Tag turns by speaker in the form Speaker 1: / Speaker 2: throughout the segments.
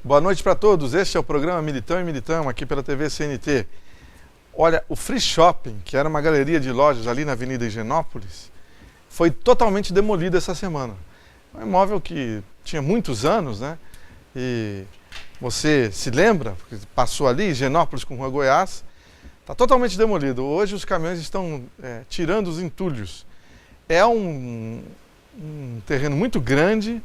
Speaker 1: Boa noite para todos. Este é o programa Militão e Militão, aqui pela TV CNT. Olha, o Free Shopping, que era uma galeria de lojas ali na Avenida Higienópolis, foi totalmente demolido essa semana. É um imóvel que tinha muitos anos, né? E você se lembra, porque passou ali, Higienópolis com Rua Goiás, está totalmente demolido. Hoje os caminhões estão tirando os entulhos. É um terreno muito grande,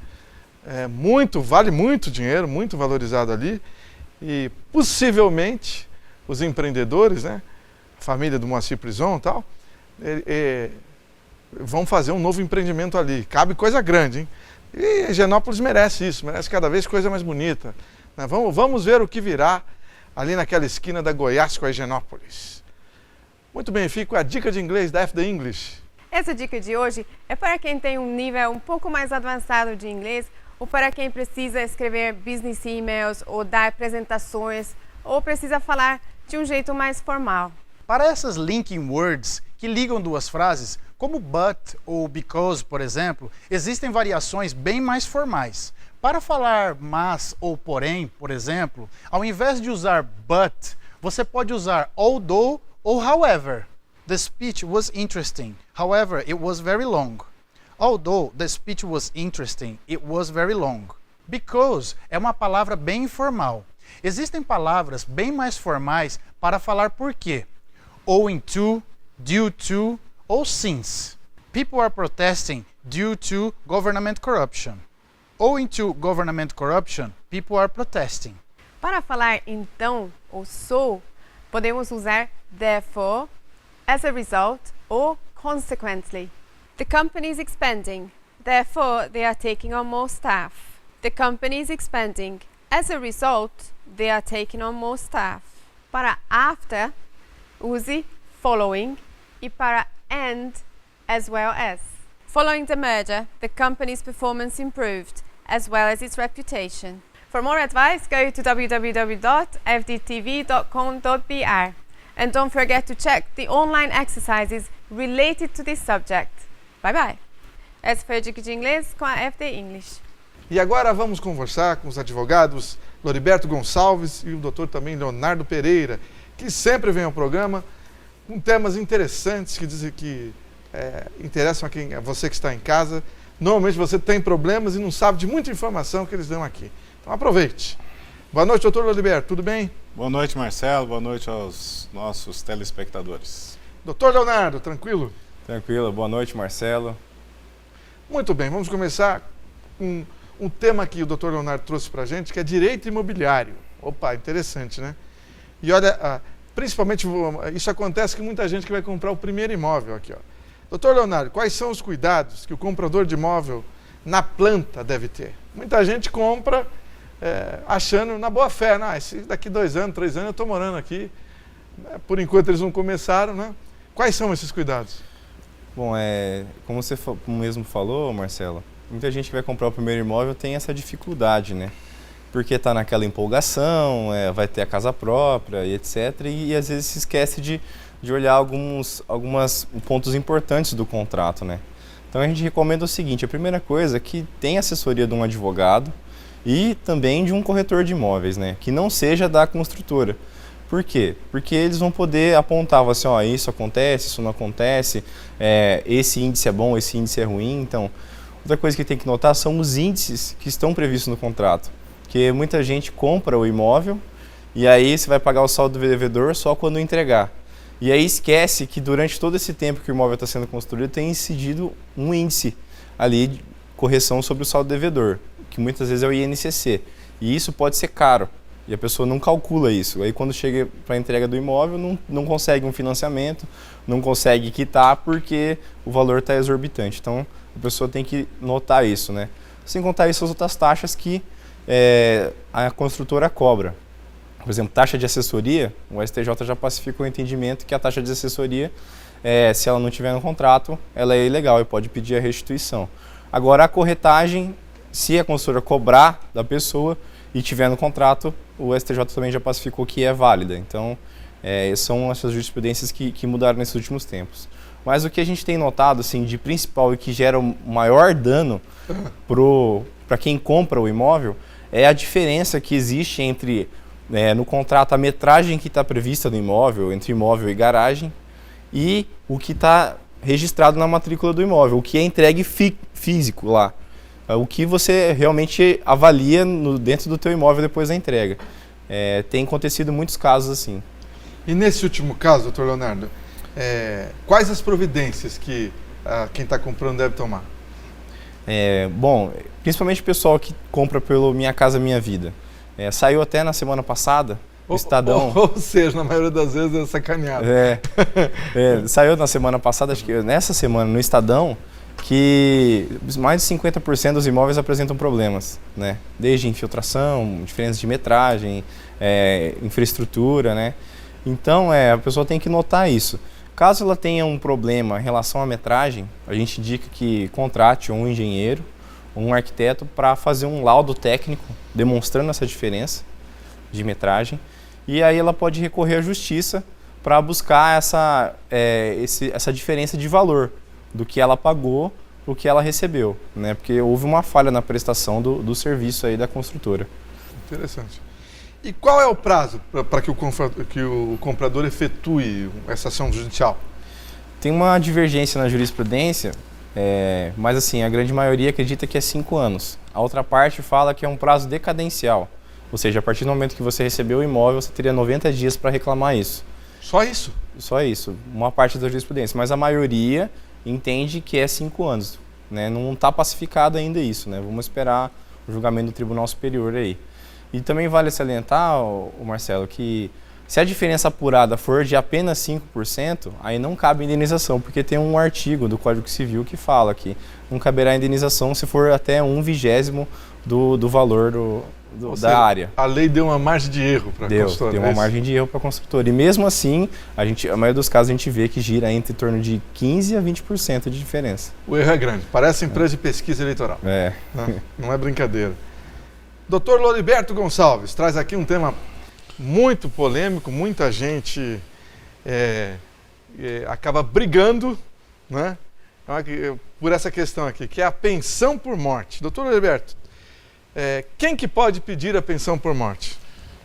Speaker 1: vale muito dinheiro, muito valorizado ali, e possivelmente os empreendedores, né, família do Moacir Prison e tal, vão fazer um novo empreendimento ali. Cabe coisa grande, hein? E Higienópolis merece isso, merece cada vez coisa mais bonita, né? Vamos ver o que virá ali naquela esquina da Goiás com a Higienópolis. Muito bem, fico a dica de inglês da FD English.
Speaker 2: Essa dica de hoje é para quem tem um nível um pouco mais avançado de inglês ou para quem precisa escrever business emails ou dar apresentações ou precisa falar de um jeito mais formal.
Speaker 3: Para essas linking words que ligam duas frases, como but ou because, por exemplo, existem variações bem mais formais. Para falar mas ou porém, por exemplo, ao invés de usar but, você pode usar although ou however. The speech was interesting. However, it was very long. Although the speech was interesting, it was very long. Because é uma palavra bem informal. Existem palavras bem mais formais para falar por quê. Owing to, due to ou since. People are protesting due to government corruption. Owing to government corruption, people are protesting.
Speaker 2: Para falar então ou so, podemos usar therefore, as a result or consequently. The company is expanding, therefore they are taking on more staff. The company is expanding, as a result they are taking on more staff. Para after, use following e para and, as well as. Following the merger, the company's performance improved, as well as its reputation. For more advice, go to www.fdtv.com.br and don't forget to check the online exercises related to this subject. Bye bye! Essa foi a dica de inglês com a FD English.
Speaker 1: E agora vamos conversar com os advogados Loriberto Gonçalves e o doutor também Leonardo Pereira, que sempre vêm ao programa com temas interessantes que dizem que interessam a você que está em casa. Normalmente você tem problemas e não sabe de muita informação que eles dão aqui. Então aproveite. Boa noite, doutor Loriberto, tudo bem?
Speaker 4: Boa noite, Marcelo. Boa noite aos nossos telespectadores.
Speaker 1: Doutor Leonardo, tranquilo?
Speaker 5: Tranquilo. Boa noite, Marcelo.
Speaker 1: Muito bem, vamos começar com um tema que o doutor Leonardo trouxe para a gente, que é direito imobiliário. Opa, interessante, né? E olha, principalmente isso acontece com muita gente que vai comprar o primeiro imóvel aqui, ó. Doutor Leonardo, quais são os cuidados que o comprador de imóvel na planta deve ter? Muita gente compra achando na boa fé, daqui 2 anos, 3 anos eu estou morando aqui. Por enquanto eles não começaram, né? Quais são esses cuidados?
Speaker 5: Bom, como você mesmo falou, Marcelo, muita gente que vai comprar o primeiro imóvel tem essa dificuldade, né? Porque está naquela empolgação, vai ter a casa própria e etc. E às vezes se esquece de olhar alguns pontos importantes do contrato, né? Então a gente recomenda o seguinte: a primeira coisa é que tenha assessoria de um advogado e também de um corretor de imóveis, né? Que não seja da construtora. Por quê? Porque eles vão poder apontar assim, ó, isso acontece, isso não acontece, esse índice é bom, esse índice é ruim. Então, outra coisa que tem que notar são os índices que estão previstos no contrato. Porque muita gente compra o imóvel e aí você vai pagar o saldo do devedor só quando entregar. E aí esquece que durante todo esse tempo que o imóvel está sendo construído tem incidido um índice ali de correção sobre o saldo devedor, que muitas vezes é o INCC. E isso pode ser caro. E a pessoa não calcula isso. Aí quando chega para a entrega do imóvel, não consegue um financiamento, não consegue quitar porque o valor está exorbitante. Então a pessoa tem que notar isso, né? Sem contar isso as outras taxas que a construtora cobra. Por exemplo, taxa de assessoria, o STJ já pacificou o entendimento que a taxa de assessoria, se ela não tiver no contrato, ela é ilegal e pode pedir a restituição. Agora a corretagem, se a construtora cobrar da pessoa e tiver no contrato, o STJ também já pacificou que é válida. Então, são essas jurisprudências que mudaram nesses últimos tempos. Mas o que a gente tem notado assim, de principal e que gera o maior dano para quem compra o imóvel é a diferença que existe entre, no contrato, a metragem que está prevista no imóvel, entre imóvel e garagem, e o que está registrado na matrícula do imóvel, o que é entregue físico lá, o que você realmente avalia dentro do teu imóvel depois da entrega. Tem acontecido muitos casos assim.
Speaker 1: E nesse último caso, doutor Leonardo, quais as providências que quem está comprando deve tomar?
Speaker 5: Bom, principalmente o pessoal que compra pelo Minha Casa Minha Vida. Saiu até na semana passada, o Estadão...
Speaker 1: Ou seja, na maioria das vezes é sacaneado.
Speaker 5: Saiu na semana passada, acho que nessa semana, no Estadão, que mais de 50% dos imóveis apresentam problemas, né? Desde infiltração, diferença de metragem, infraestrutura, né? Então, a pessoa tem que notar isso. Caso ela tenha um problema em relação à metragem, a gente indica que contrate um engenheiro, um arquiteto para fazer um laudo técnico demonstrando essa diferença de metragem. E aí ela pode recorrer à justiça para buscar essa diferença de valor do que ela pagou para o que ela recebeu, né? Porque houve uma falha na prestação do serviço aí da construtora.
Speaker 1: Interessante. E qual é o prazo para que o comprador efetue essa ação judicial?
Speaker 5: Tem uma divergência na jurisprudência, mas assim, a grande maioria acredita que é 5 anos. A outra parte fala que é um prazo decadencial. Ou seja, a partir do momento que você recebeu o imóvel, você teria 90 dias para reclamar isso.
Speaker 1: Só isso?
Speaker 5: Só isso. Uma parte da jurisprudência. Mas a maioria entende que é 5 anos. Né? Não está pacificado ainda isso. Né? Vamos esperar o julgamento do Tribunal Superior aí. E também vale salientar, Marcelo, que se a diferença apurada for de apenas 5%, aí não cabe indenização, porque tem um artigo do Código Civil que fala que não caberá indenização se for até 1/20 do valor da área.
Speaker 1: A lei deu uma margem de erro para a construtora.
Speaker 5: Deu uma margem de erro para a construtora. E mesmo assim, a maioria dos casos a gente vê que gira entre torno de 15% a 20% de diferença.
Speaker 1: O erro é grande. Parece empresa de pesquisa eleitoral. Não é brincadeira. Doutor Loriberto Gonçalves traz aqui um tema muito polêmico, muita gente acaba brigando, né, por essa questão aqui, que é a pensão por morte. Doutor Loriberto, quem que pode pedir a pensão por morte?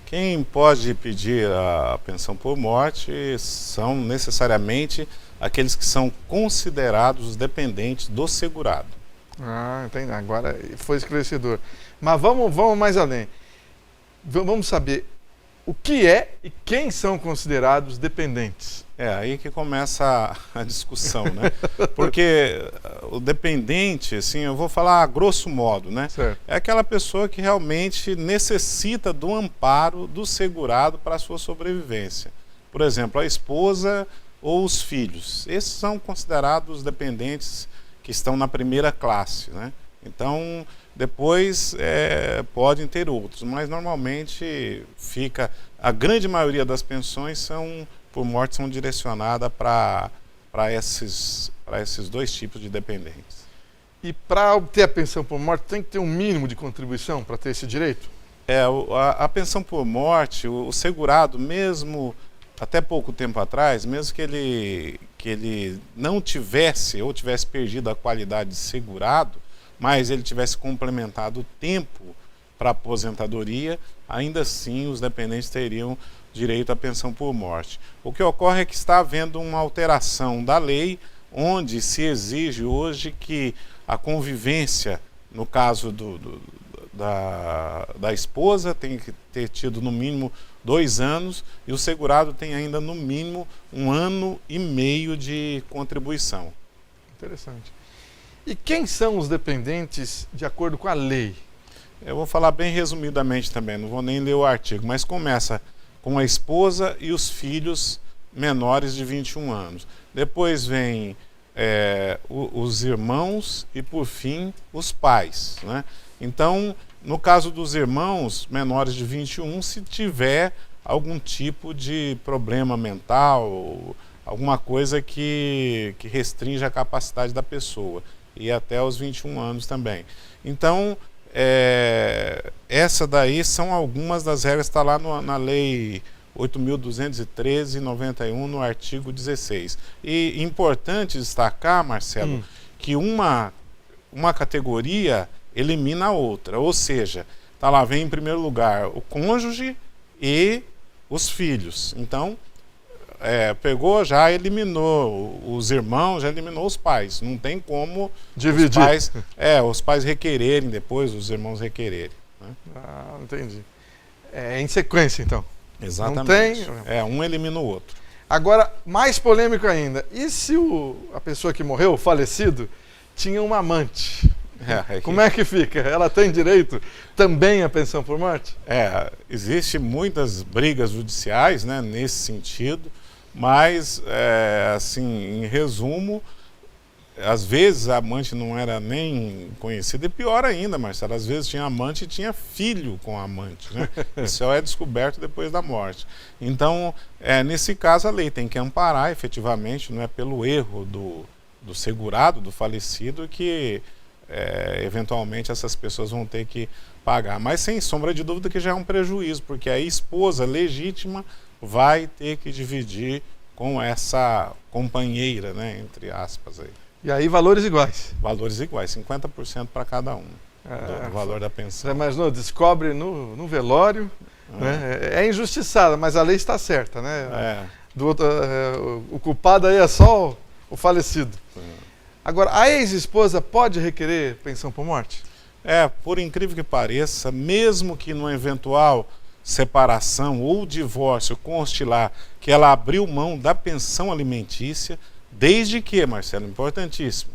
Speaker 4: Quem pode pedir a pensão por morte são necessariamente aqueles que são considerados dependentes do segurado.
Speaker 1: Entendi. Agora foi esclarecedor. Mas vamos mais além. Vamos saber o que é e quem são considerados dependentes.
Speaker 4: Aí que começa a discussão, né? Porque o dependente, assim, eu vou falar a grosso modo, né?
Speaker 1: Certo.
Speaker 4: É aquela pessoa que realmente necessita do amparo do segurado para a sua sobrevivência. Por exemplo, a esposa ou os filhos. Esses são considerados dependentes que estão na primeira classe, né? Então, depois podem ter outros, mas normalmente a grande maioria das pensões por morte são direcionadas para esses dois tipos de dependentes.
Speaker 1: E para obter a pensão por morte tem que ter um mínimo de contribuição para ter esse direito?
Speaker 4: A pensão por morte, o segurado, mesmo até pouco tempo atrás, mesmo que ele não tivesse ou tivesse perdido a qualidade de segurado, mas ele tivesse complementado o tempo para aposentadoria, ainda assim os dependentes teriam direito à pensão por morte. O que ocorre é que está havendo uma alteração da lei, onde se exige hoje que a convivência, no caso da esposa, tem que ter tido no mínimo 2 anos e o segurado tem ainda no mínimo 1 ano e meio de contribuição.
Speaker 1: Interessante. E quem são os dependentes de acordo com a lei?
Speaker 4: Eu vou falar bem resumidamente também, não vou nem ler o artigo, mas começa com a esposa e os filhos menores de 21 anos. Depois vem os irmãos e, por fim, os pais, né? Então, no caso dos irmãos menores de 21, se tiver algum tipo de problema mental, alguma coisa que restringe a capacidade da pessoa, e até os 21 anos também. Então, essa daí são algumas das regras, está lá na lei 8.213/91, no artigo 16. E importante destacar, Marcelo, que uma categoria elimina a outra, ou seja, tá lá, vem em primeiro lugar o cônjuge e os filhos. Então, pegou, já eliminou os irmãos, já eliminou os pais. Não tem como
Speaker 1: dividir.
Speaker 4: Os pais requererem depois, os irmãos requererem. Né?
Speaker 1: Ah, entendi. É em sequência, então.
Speaker 4: Exatamente.
Speaker 1: Não tem...
Speaker 4: um elimina o outro.
Speaker 1: Agora, mais polêmico ainda. E se a pessoa que morreu, o falecido, tinha uma amante? Como é que fica? Ela tem direito também à pensão por morte?
Speaker 4: Existem muitas brigas judiciais, né, nesse sentido, mas, assim, em resumo, às vezes a amante não era nem conhecida, e pior ainda, Marcelo, às vezes tinha amante e tinha filho com a amante, né? Isso é descoberto depois da morte. Então, nesse caso, a lei tem que amparar, efetivamente, não é pelo erro do segurado, do falecido, que eventualmente essas pessoas vão ter que pagar. Mas, sem sombra de dúvida, que já é um prejuízo, porque a esposa legítima vai ter que dividir com essa companheira, né, entre aspas, aí.
Speaker 1: E aí, valores iguais?
Speaker 4: Valores iguais, 50% para cada um do valor da pensão.
Speaker 1: Você imaginou? Descobre no velório, né? É injustiçada, mas a lei está certa, né? O culpado aí é só o falecido. Agora, a ex-esposa pode requerer pensão por morte?
Speaker 4: Por incrível que pareça, mesmo que numa eventual separação ou divórcio conste lá que ela abriu mão da pensão alimentícia, desde que, Marcelo, importantíssimo,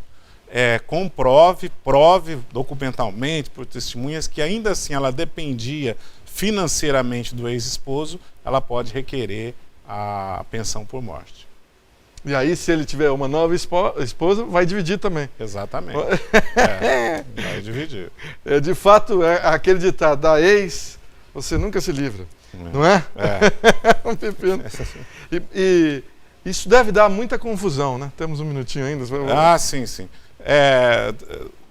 Speaker 4: prove documentalmente, por testemunhas, que ainda assim ela dependia financeiramente do ex-esposo, ela pode requerer a pensão por morte.
Speaker 1: E aí, se ele tiver uma nova esposa, vai dividir também.
Speaker 4: Exatamente. Vai dividir.
Speaker 1: De fato, aquele ditado, da ex, você nunca se livra. Não é? Um pepino. E isso deve dar muita confusão, né? Temos um minutinho ainda.
Speaker 4: Sim.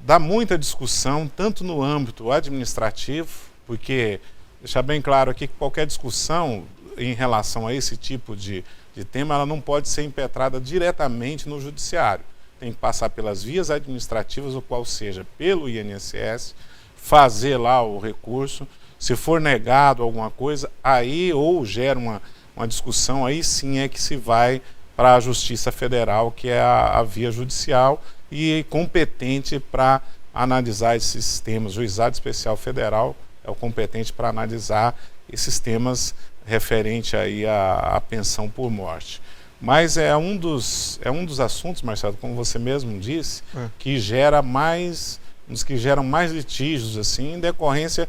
Speaker 4: Dá muita discussão, tanto no âmbito administrativo, porque, deixar bem claro aqui que qualquer discussão em relação a esse tipo de tema, ela não pode ser impetrada diretamente no judiciário. Tem que passar pelas vias administrativas, o qual seja pelo INSS, fazer lá o recurso. Se for negado alguma coisa, aí ou gera uma discussão, aí sim é que se vai para a Justiça Federal, que é a via judicial e competente para analisar esses temas. O Juizado Especial Federal é o competente para analisar esses temas referente aí à pensão por morte. Mas é um dos assuntos, Marcelo, como você mesmo disse, que geram mais litígios, assim, em decorrência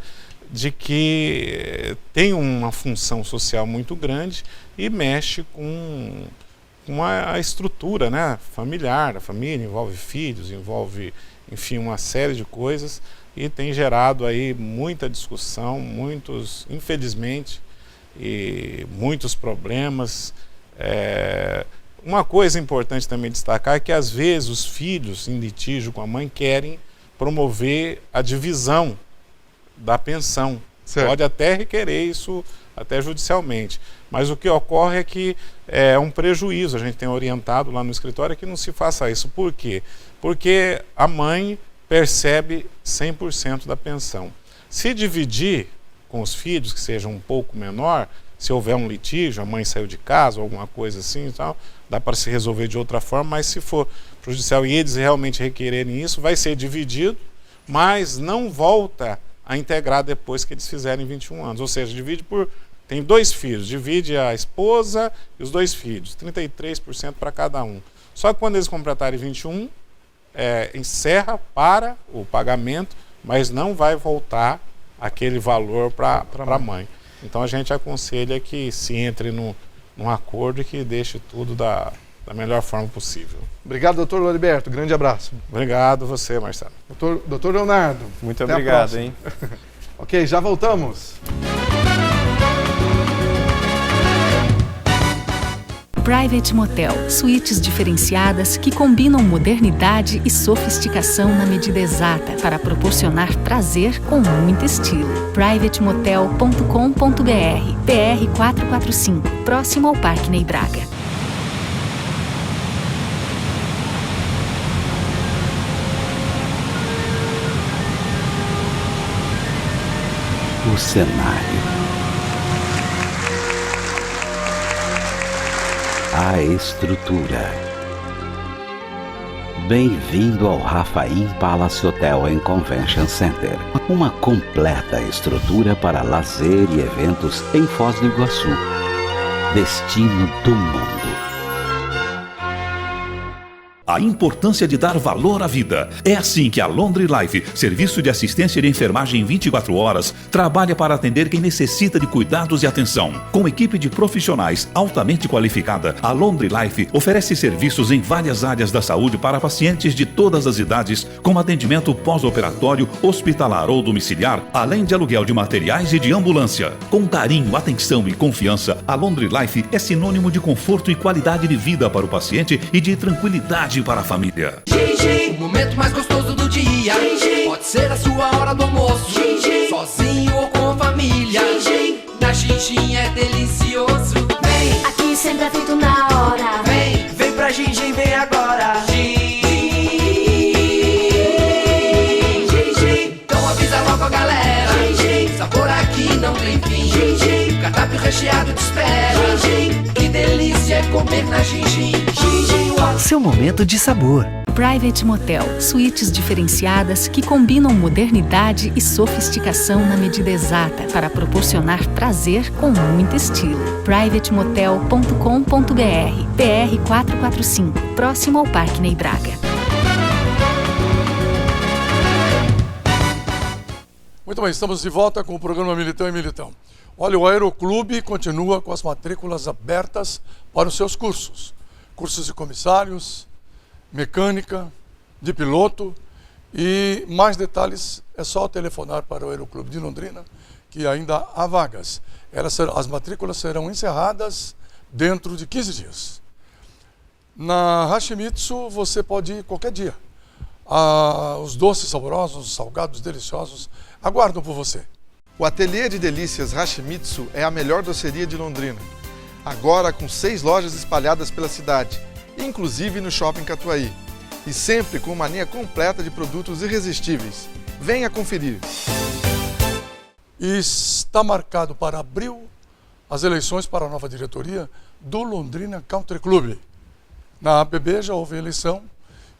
Speaker 4: de que tem uma função social muito grande e mexe com a estrutura, né, familiar, a família, envolve filhos, envolve, enfim, uma série de coisas, e tem gerado aí muita discussão, infelizmente, e muitos problemas. Uma coisa importante também destacar é que às vezes os filhos em litígio com a mãe querem promover a divisão da pensão.
Speaker 1: Certo.
Speaker 4: Pode até requerer isso até judicialmente, mas o que ocorre é que é um prejuízo. A gente tem orientado lá no escritório que não se faça isso. Por quê? Porque a mãe percebe 100% da pensão. Se dividir com os filhos, que seja um pouco menor, se houver um litígio, a mãe saiu de casa, alguma coisa assim e tal, dá para se resolver de outra forma, mas se for para o judicial e eles realmente requererem isso, vai ser dividido, mas não volta a integrar depois que eles fizerem 21 anos. Ou seja, tem 2 filhos, divide a esposa e os 2 filhos, 33% para cada um. Só que quando eles completarem 21, encerra para o pagamento, mas não vai voltar aquele valor para a mãe. Então a gente aconselha que se entre num acordo e que deixe tudo da melhor forma possível.
Speaker 1: Obrigado, doutor Loriberto. Grande abraço.
Speaker 4: Obrigado você, Marcelo.
Speaker 1: Doutor Leonardo.
Speaker 5: Muito obrigado, hein?
Speaker 1: Ok, já voltamos.
Speaker 6: Private Motel. Suítes diferenciadas que combinam modernidade e sofisticação na medida exata para proporcionar prazer com muito estilo. privatemotel.com.br. PR 445, próximo ao Parque Ney Braga.
Speaker 7: cenário. A estrutura. Bem-vindo ao Rafaim Palace Hotel and Convention Center. Uma completa estrutura para lazer e eventos em Foz do Iguaçu. Destino do mundo.
Speaker 8: A importância de dar valor à vida. É assim que a Laundry Life, serviço de assistência de enfermagem 24 horas, trabalha para atender quem necessita de cuidados e atenção. Com equipe de profissionais altamente qualificada, a Laundry Life oferece serviços em várias áreas da saúde para pacientes de todas as idades, como atendimento pós-operatório, hospitalar ou domiciliar, além de aluguel de materiais e de ambulância. Com carinho, atenção e confiança, a Laundry Life é sinônimo de conforto e qualidade de vida para o paciente e de tranquilidade para a família.
Speaker 9: O momento mais gostoso do dia pode ser a sua hora do almoço, sozinho ou com família. Na Xinxin é delicioso. Vem,
Speaker 10: aqui sempre é feito na hora.
Speaker 9: Vem pra Xinxin, vem agora. Então avisa logo a galera. Sabor aqui não tem fim. Cardápio recheado te espera. Que delícia é comer na Xinxin.
Speaker 11: Seu momento de sabor.
Speaker 6: Private Motel, suítes diferenciadas que combinam modernidade e sofisticação na medida exata para proporcionar prazer com muito estilo. privatemotel.com.br, PR 445, próximo ao Parque Ney Braga.
Speaker 12: Muito bem, estamos de volta com o programa Militão e Militão. Olha, o Aeroclube continua com as matrículas abertas para os seus cursos. Cursos de comissários, mecânica, de piloto, e mais detalhes é só telefonar para o Aeroclube de Londrina, que ainda há vagas. As matrículas serão encerradas dentro de 15 dias. Na Hashimitsu você pode ir qualquer dia. Os doces saborosos, os salgados deliciosos aguardam por você.
Speaker 1: O Ateliê de Delícias Hashimitsu é a melhor doceria de Londrina. Agora com 6 lojas espalhadas pela cidade, inclusive no Shopping Catuaí. E sempre com uma linha completa de produtos irresistíveis. Venha conferir.
Speaker 12: E está marcado para abril as eleições para a nova diretoria do Londrina Country Club. Na ABB já houve eleição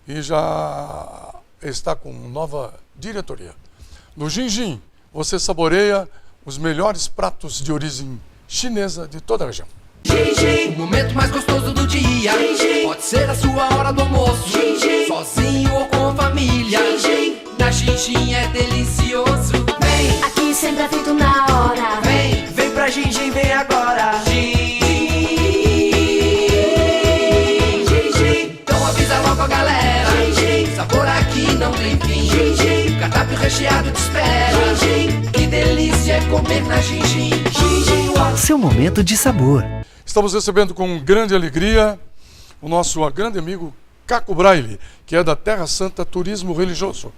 Speaker 12: e já está com nova diretoria. No Xinxin, você saboreia os melhores pratos de origem chinesa de toda a região.
Speaker 9: O momento mais gostoso do dia pode ser a sua hora do almoço, sozinho ou com família. Na Xinxin é delicioso. Vem,
Speaker 10: aqui sempre é feito na hora.
Speaker 9: Vem pra Xinxin, vem agora. Então avisa logo a galera. Sabor aqui não tem fim. Cardápio recheado te espera. Que delícia é comer na Xinxin.
Speaker 11: Seu momento de sabor.
Speaker 12: Estamos recebendo com grande alegria o nosso grande amigo Caco Braille, que é da Terra Santa Turismo Religioso,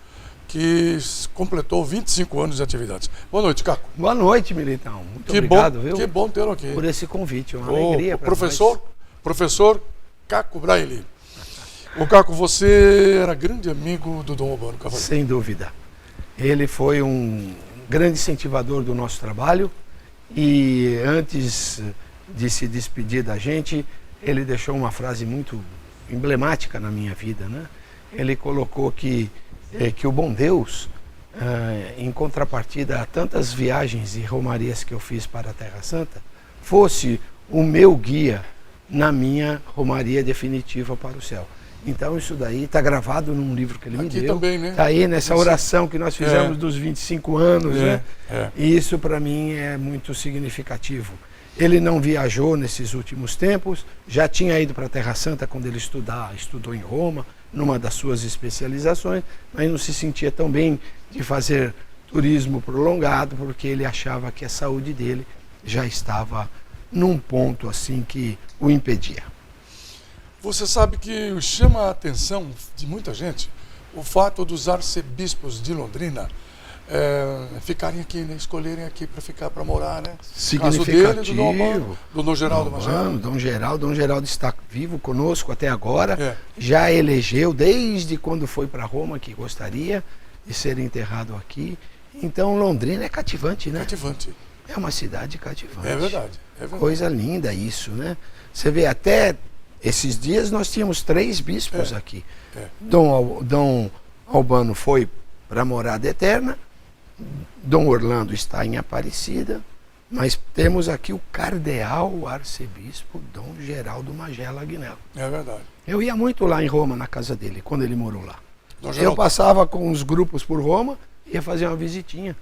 Speaker 12: que completou 25 anos de atividades. Boa noite, Caco.
Speaker 13: Boa noite, Militão. Muito obrigado, viu?
Speaker 12: Que bom tê-lo aqui.
Speaker 13: Por esse convite, uma alegria para
Speaker 12: Professor Caco Braille. Ô Caco, você era grande amigo do Dom Urbano Cavaleiro.
Speaker 13: Sem dúvida. Ele foi um grande incentivador do nosso trabalho e antes de se despedir da gente, ele deixou uma frase muito emblemática na minha vida, né? Ele colocou que o bom Deus, em contrapartida a tantas viagens e romarias que eu fiz para a Terra Santa, fosse o meu guia na minha romaria definitiva para o céu. Então isso daí está gravado num livro que ele me deu.
Speaker 12: Também, né?
Speaker 13: Está aí nessa oração que nós fizemos dos 25 anos, né? E isso para mim é muito significativo. Ele não viajou nesses últimos tempos, já tinha ido para a Terra Santa quando ele estudou em Roma, numa das suas especializações, mas não se sentia tão bem de fazer turismo prolongado, porque ele achava que a saúde dele já estava num ponto assim que o impedia.
Speaker 12: Você sabe que chama a atenção de muita gente o fato dos arcebispos de Londrina ficarem aqui, né? Escolherem aqui para ficar, para morar, né?
Speaker 13: Significativo.
Speaker 12: Caso dele, do Dom Geraldo Magela.
Speaker 13: Dom Geraldo está vivo conosco até agora, já elegeu desde quando foi para Roma que gostaria de ser enterrado aqui Então Londrina é cativante, né?
Speaker 12: Cativante.
Speaker 13: É uma cidade cativante.
Speaker 12: É verdade.
Speaker 13: Coisa linda isso, né? Você vê, até esses dias nós tínhamos 3 bispos aqui. Dom Albano foi para a morada eterna, Dom Orlando está em Aparecida, mas temos aqui o cardeal arcebispo Dom Geraldo Magela Agnello.
Speaker 12: É verdade.
Speaker 13: Eu ia muito lá em Roma, na casa dele, quando ele morou lá.
Speaker 12: Eu
Speaker 13: passava com os grupos por Roma, ia fazer uma visitinha.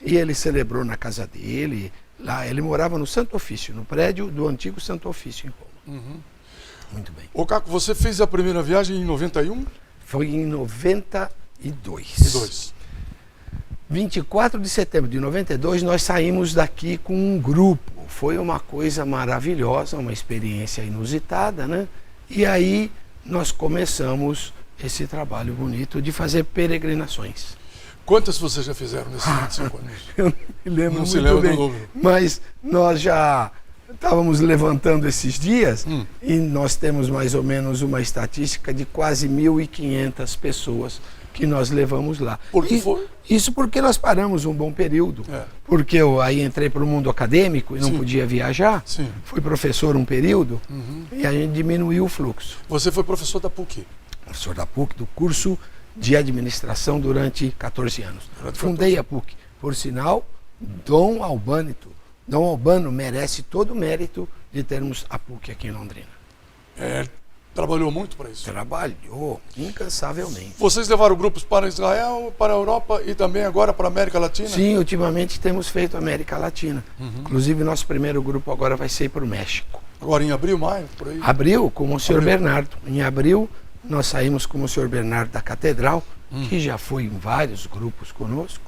Speaker 13: E ele celebrou na casa dele, lá ele morava no Santo Ofício, no prédio do antigo Santo Ofício em Roma. Muito bem.
Speaker 12: Ô Caco, você fez a primeira viagem em 91?
Speaker 13: Foi em 92. 24 de setembro de 92 nós saímos daqui com um grupo. Foi uma coisa maravilhosa, uma experiência inusitada, né? E aí nós começamos esse trabalho bonito de fazer peregrinações.
Speaker 12: Quantas vocês já fizeram nesses 25 anos?
Speaker 13: Eu não me lembro
Speaker 12: Não
Speaker 13: muito
Speaker 12: se lembra
Speaker 13: bem,
Speaker 12: do número.
Speaker 13: mas nós já estávamos levantando esses dias e nós temos mais ou menos uma estatística de quase 1.500 pessoas que nós levamos lá. Isso porque nós paramos um bom período. Porque eu aí entrei para o mundo acadêmico e não podia viajar. Fui professor um período e a gente diminuiu o fluxo.
Speaker 12: Você foi professor da PUC?
Speaker 13: Professor da PUC, do curso de administração durante 14 anos. Fundei a PUC. Por sinal, Dom Albano merece todo o mérito de termos a PUC aqui em Londrina.
Speaker 12: Trabalhou muito para isso?
Speaker 13: Trabalhou incansavelmente.
Speaker 12: Vocês levaram grupos para Israel, para a Europa e também agora para a América Latina?
Speaker 13: Sim, ultimamente temos feito América Latina. Inclusive, nosso primeiro grupo agora vai ser para o México.
Speaker 12: Agora em abril, maio, por aí?
Speaker 13: Abril, com o Sr. Bernardo. Em abril, nós saímos com o Sr. Bernardo da Catedral, que já foi em vários grupos conosco.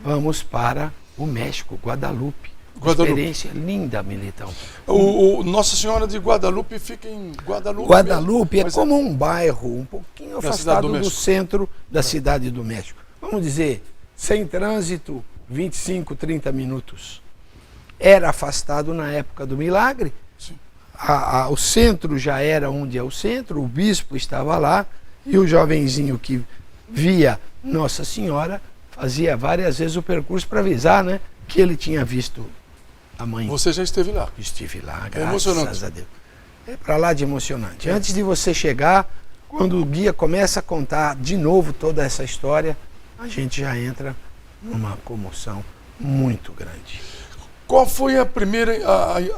Speaker 13: Vamos para o México, Guadalupe. Experiência linda, Militão.
Speaker 12: Nossa Senhora de Guadalupe fica em Guadalupe.
Speaker 13: Guadalupe é como um bairro um pouquinho afastado do centro da cidade do México. Vamos dizer, sem trânsito, 25, 30 minutos. Era afastado na época do milagre. O centro já era onde é o centro, o bispo estava lá e o jovenzinho que via Nossa Senhora fazia várias vezes o percurso para avisar, né, que ele tinha visto a mãe.
Speaker 12: Você já esteve lá?
Speaker 13: Estive lá,
Speaker 12: graças
Speaker 13: a Deus. É para lá de emocionante. Antes de você chegar, quando o guia começa a contar de novo toda essa história, a gente já entra numa comoção muito grande.
Speaker 12: Qual foi a primeira,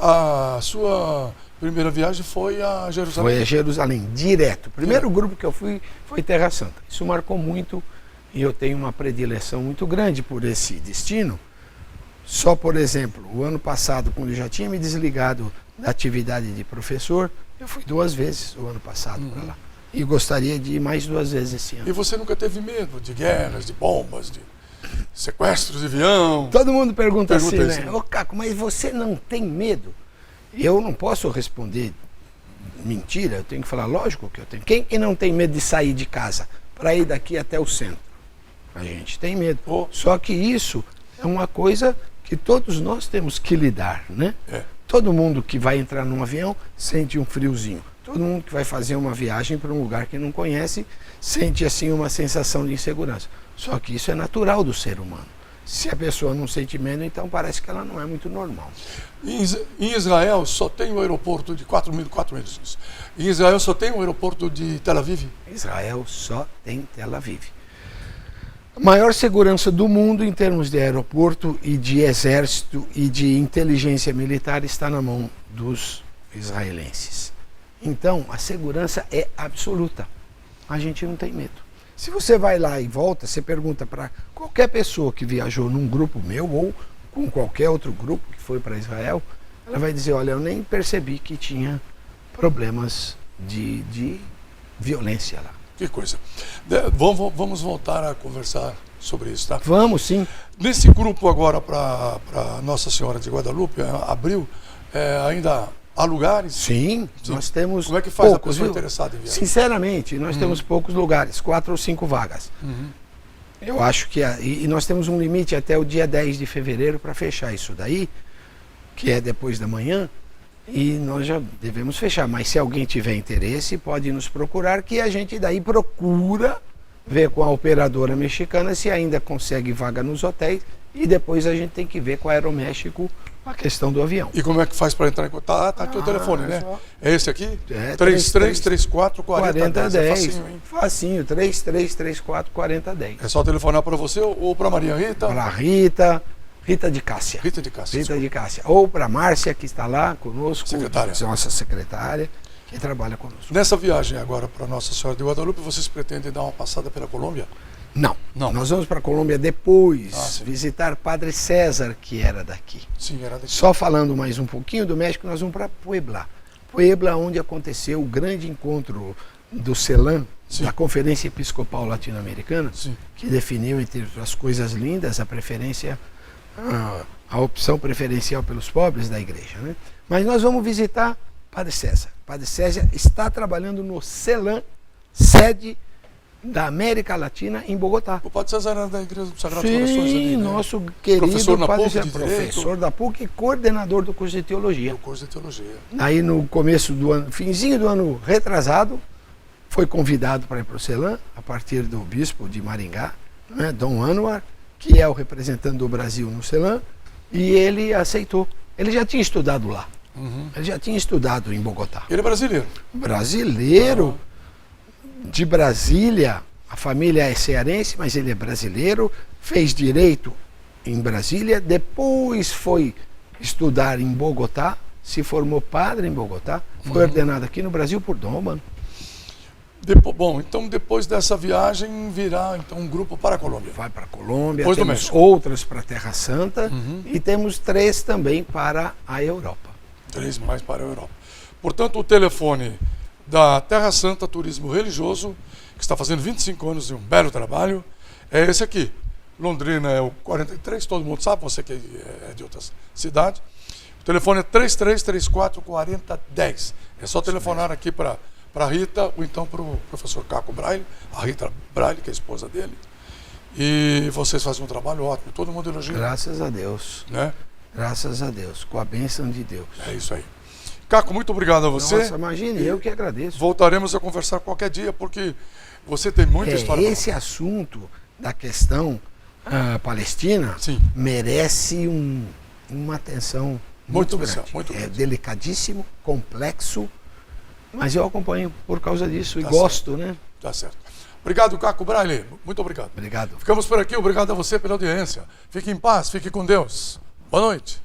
Speaker 12: a sua primeira viagem? Foi a Jerusalém?
Speaker 13: Foi a Jerusalém, direto. O primeiro grupo que eu fui foi Terra Santa. Isso marcou muito e eu tenho uma predileção muito grande por esse destino. Só, por exemplo, o ano passado, quando eu já tinha me desligado da atividade de professor, eu fui 2 vezes o ano passado para lá. E gostaria de ir mais 2 vezes esse ano.
Speaker 12: E você nunca teve medo de guerras, de bombas, de sequestros de avião?
Speaker 13: Todo mundo pergunta assim, né? Ô Caco, mas você não tem medo? Eu não posso responder mentira, eu tenho que falar, lógico que eu tenho. Quem não tem medo de sair de casa para ir daqui até o centro? A gente tem medo. Só que isso é uma coisa que todos nós temos que lidar, né? Todo mundo que vai entrar num avião sente um friozinho. Todo mundo que vai fazer uma viagem para um lugar que não conhece sente assim uma sensação de insegurança. Só que isso é natural do ser humano. Se a pessoa não sente medo, então parece que ela não é muito normal.
Speaker 12: Em Israel só tem o aeroporto de 4 mil. Em Israel só tem o aeroporto de Tel Aviv?
Speaker 13: Israel só tem Tel Aviv. A maior segurança do mundo em termos de aeroporto e de exército e de inteligência militar está na mão dos israelenses. Então, a segurança é absoluta. A gente não tem medo. Se você vai lá e volta, você pergunta para qualquer pessoa que viajou num grupo meu ou com qualquer outro grupo que foi para Israel, ela vai dizer, olha, eu nem percebi que tinha problemas de violência lá.
Speaker 12: Que coisa. Vamos voltar a conversar sobre isso, tá?
Speaker 13: Vamos, sim.
Speaker 12: Nesse grupo agora para Nossa Senhora de Guadalupe, abril, ainda há lugares?
Speaker 13: Sim, nós temos
Speaker 12: Como é que faz
Speaker 13: poucos,
Speaker 12: a pessoa
Speaker 13: viu?
Speaker 12: interessada em viajar?
Speaker 13: Sinceramente, nós temos poucos lugares, 4 ou 5 vagas. Eu acho que... E nós temos um limite até o dia 10 de fevereiro para fechar isso daí, que é depois da manhã, e nós já devemos fechar. Mas se alguém tiver interesse, pode nos procurar, que a gente daí procura ver com a operadora mexicana se ainda consegue vaga nos hotéis e depois a gente tem que ver com a Aeroméxico a questão do avião.
Speaker 12: E como é que faz para entrar em contato? Tá aqui o telefone, né? É esse aqui?
Speaker 13: É,
Speaker 12: 3334 4010. É facinho, hein?
Speaker 13: Facinho, 3334 4010.
Speaker 12: É só telefonar para você ou para Maria Rita?
Speaker 13: Para Rita de Cássia.
Speaker 12: Rita de Cássia.
Speaker 13: Rita de Cássia. Ou para Márcia, que está lá conosco.
Speaker 12: Secretária.
Speaker 13: Nossa secretária, que trabalha conosco.
Speaker 12: Nessa viagem agora para Nossa Senhora de Guadalupe, vocês pretendem dar uma passada pela Colômbia?
Speaker 13: Não. Nós vamos para a Colômbia depois visitar Padre César, que era daqui.
Speaker 12: Sim, era daqui.
Speaker 13: Só falando mais um pouquinho do México, nós vamos para Puebla. Puebla, onde aconteceu o grande encontro do CELAM, da Conferência Episcopal Latino-Americana, que definiu, entre as coisas lindas, a preferência, a opção preferencial pelos pobres da igreja. Né? Mas nós vamos visitar Padre César. Padre César está trabalhando no CELAM, sede da América Latina, em Bogotá.
Speaker 12: O Padre César era da Igreja dos Sagrados Corações ali, né?
Speaker 13: Nosso querido
Speaker 12: professor
Speaker 13: Padre César, professor da PUC e coordenador do curso de Teologia.
Speaker 12: Do curso de Teologia.
Speaker 13: Aí no começo do ano, finzinho do ano retrasado, foi convidado para ir para o CELAM, a partir do bispo de Maringá, né, Dom Anuar, que é o representante do Brasil no CELAM, e ele aceitou. Ele já tinha estudado lá. Ele já tinha estudado em Bogotá.
Speaker 12: Ele é brasileiro?
Speaker 13: Brasileiro. De Brasília, a família é cearense, mas ele é brasileiro, fez direito em Brasília, depois foi estudar em Bogotá, se formou padre em Bogotá, foi ordenado aqui no Brasil por Dom Romano.
Speaker 12: Bom, então depois dessa viagem virá então um grupo para a Colômbia.
Speaker 13: Vai para a Colômbia,
Speaker 12: depois
Speaker 13: temos outras para a Terra Santa e temos 3 também para a Europa.
Speaker 12: 3 mais para a Europa. Portanto, o telefone da Terra Santa Turismo Religioso, que está fazendo 25 anos de um belo trabalho, é esse aqui. Londrina é o 43, todo mundo sabe, você que é de outras cidades. O telefone é 3334 4010. É só telefonar aqui para a Rita ou então para o professor Caco Braille, a Rita Braille, que é a esposa dele. E vocês fazem um trabalho ótimo, todo mundo elogia.
Speaker 13: Graças a Deus.
Speaker 12: Né?
Speaker 13: Graças a Deus, com a bênção de Deus.
Speaker 12: É isso aí. Caco, muito obrigado a você.
Speaker 13: Nossa, imagine, eu que agradeço.
Speaker 12: Voltaremos a conversar qualquer dia, porque você tem muita história.
Speaker 13: Esse assunto da questão palestina merece uma atenção muito grande.
Speaker 12: Muito
Speaker 13: grande. Delicadíssimo, complexo, mas eu acompanho por causa disso e gosto,
Speaker 12: certo.
Speaker 13: Né?
Speaker 12: Tá certo. Obrigado, Caco Braille. Muito obrigado.
Speaker 13: Obrigado.
Speaker 12: Ficamos por aqui. Obrigado a você pela audiência. Fique em paz, fique com Deus. Boa noite.